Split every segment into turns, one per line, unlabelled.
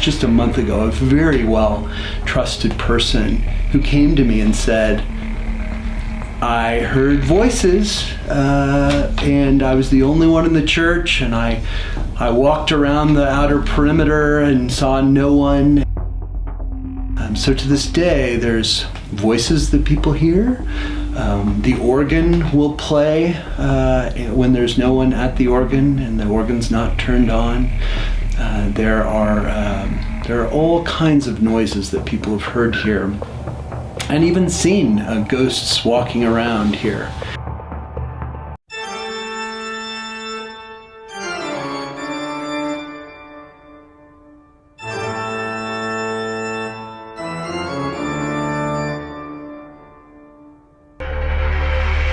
just a month ago, a very well trusted person who came to me and said, I heard voices, and I was the only one in the church, and I walked around the outer perimeter and saw no one. So to this day, there's voices that people hear. The organ will play when there's no one at the organ and the organ's not turned on. There are all kinds of noises that people have heard here, and even seen ghosts walking around here.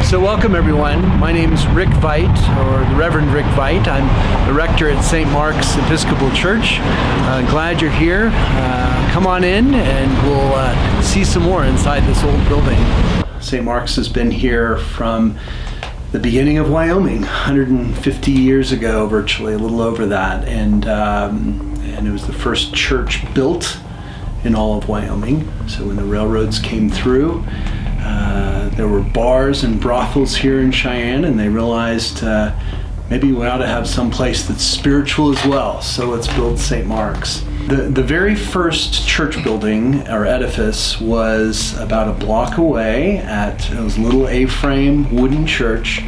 So welcome everyone. My name is Rick Veit, or the Reverend Rick Veit. I'm the rector at St. Mark's Episcopal Church. Glad you're here. Come on in and we'll see some more inside this old building. St. Mark's has been here from the beginning of Wyoming, 150 years ago, virtually, a little over that. And it was the first church built in all of Wyoming. So when the railroads came through, there were bars and brothels here in Cheyenne, and they realized maybe we ought to have some place that's spiritual as well, so let's build St. Mark's. The very first church building, or edifice, was about a block away at a little A-frame wooden church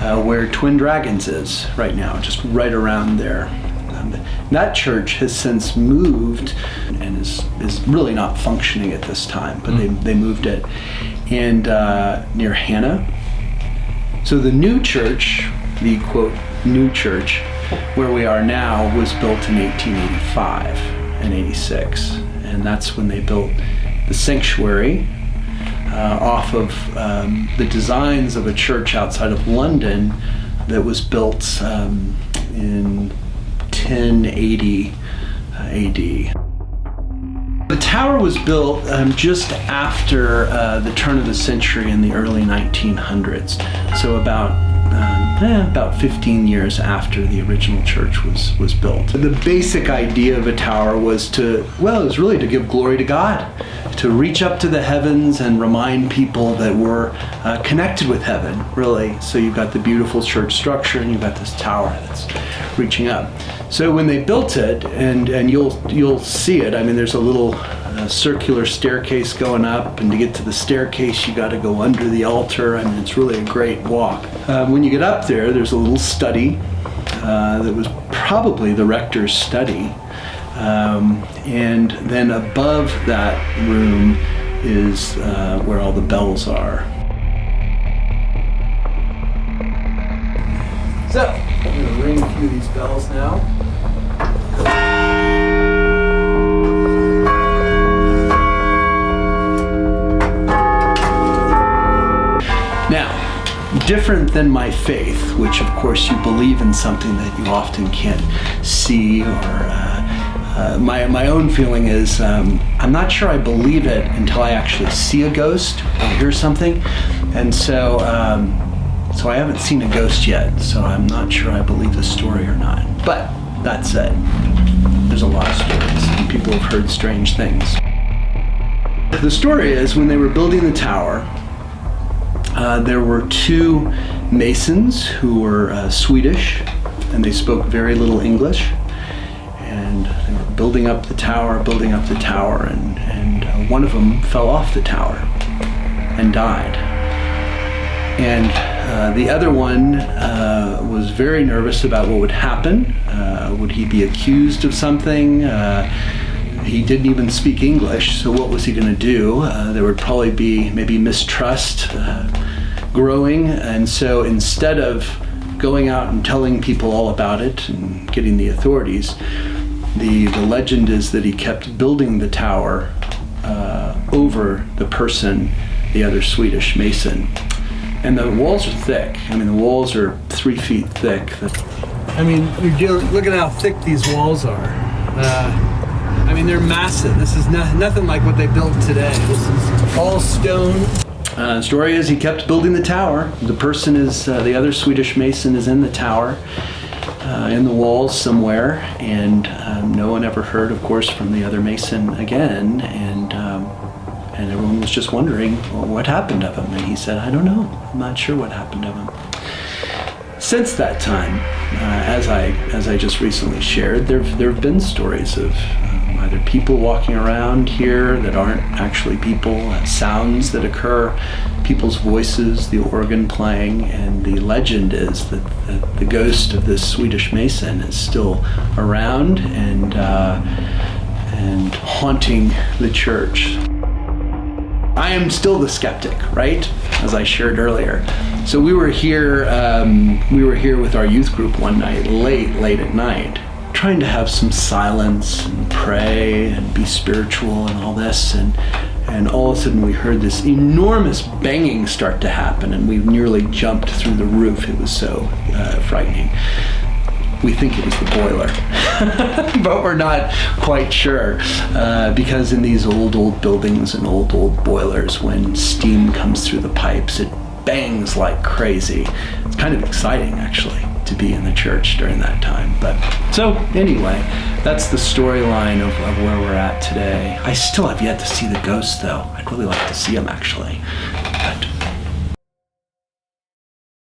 where Twin Dragons is right now, just right around there. That church has since moved and is really not functioning at this time, but they moved it and near Hannah. So the new church, the quote new church, where we are now, was built in 1885 and 86, and that's when they built the sanctuary off of the designs of a church outside of London that was built in 1080 AD. The tower was built just after the turn of the century in the early 1900s, so about 15 years after the original church was built. The basic idea of a tower was really to give glory to God, to reach up to the heavens and remind people that we're connected with heaven, really. So you've got the beautiful church structure and you've got this tower that's reaching up. So when they built it, and you'll see it, I mean, there's a little circular staircase going up, and to get to the staircase you got to go under the altar. I mean, it's really a great walk. When you get up there, there's a little study that was probably the rector's study, and then above that room is where all the bells are. So, I'm going to ring a few of these bells now. Now, different than my faith, which of course you believe in something that you often can't see, or my own feeling is I'm not sure I believe it until I actually see a ghost or hear something, and so I haven't seen a ghost yet, so I'm not sure I believe the story or not. But that said, there's a lot of stories, and people have heard strange things. The story is, when they were building the tower, there were two masons who were Swedish, and they spoke very little English, and they were building up the tower, and one of them fell off the tower and died. And the other one was very nervous about what would happen. Would he be accused of something? He didn't even speak English, so what was he going to do? There would probably be maybe mistrust growing, and so instead of going out and telling people all about it and getting the authorities, the legend is that he kept building the tower over the person, the other Swedish mason. And the walls are thick. I mean, the walls are 3 feet thick. I mean, look at how thick these walls are. I mean, they're massive. This is nothing like what they built today. This is all stone. The story is he kept building the tower. The person is, the other Swedish mason is in the tower. in the walls somewhere, and no one ever heard, of course, from the other Mason again, and everyone was just wondering, well, what happened to him? And he said, I don't know. I'm not sure what happened to him. Since that time, as I just recently shared, there have been stories of either people walking around here that aren't actually people, sounds that occur, people's voices, the organ playing, and the legend is that the ghost of this Swedish Mason is still around and haunting the church. I am still the skeptic, right? As I shared earlier. So we were here with our youth group one night, late at night, trying to have some silence and pray and be spiritual and all this, and all of a sudden we heard this enormous banging start to happen, and we nearly jumped through the roof. It was so frightening. We think it was the boiler, but we're not quite sure, because in these old buildings and old boilers, when steam comes through the pipes, it bangs like crazy. It's kind of exciting, actually, to be in the church during that time. But so anyway, that's the storyline of where we're at today. I still have yet to see the ghost, though. I'd really like to see him, actually. But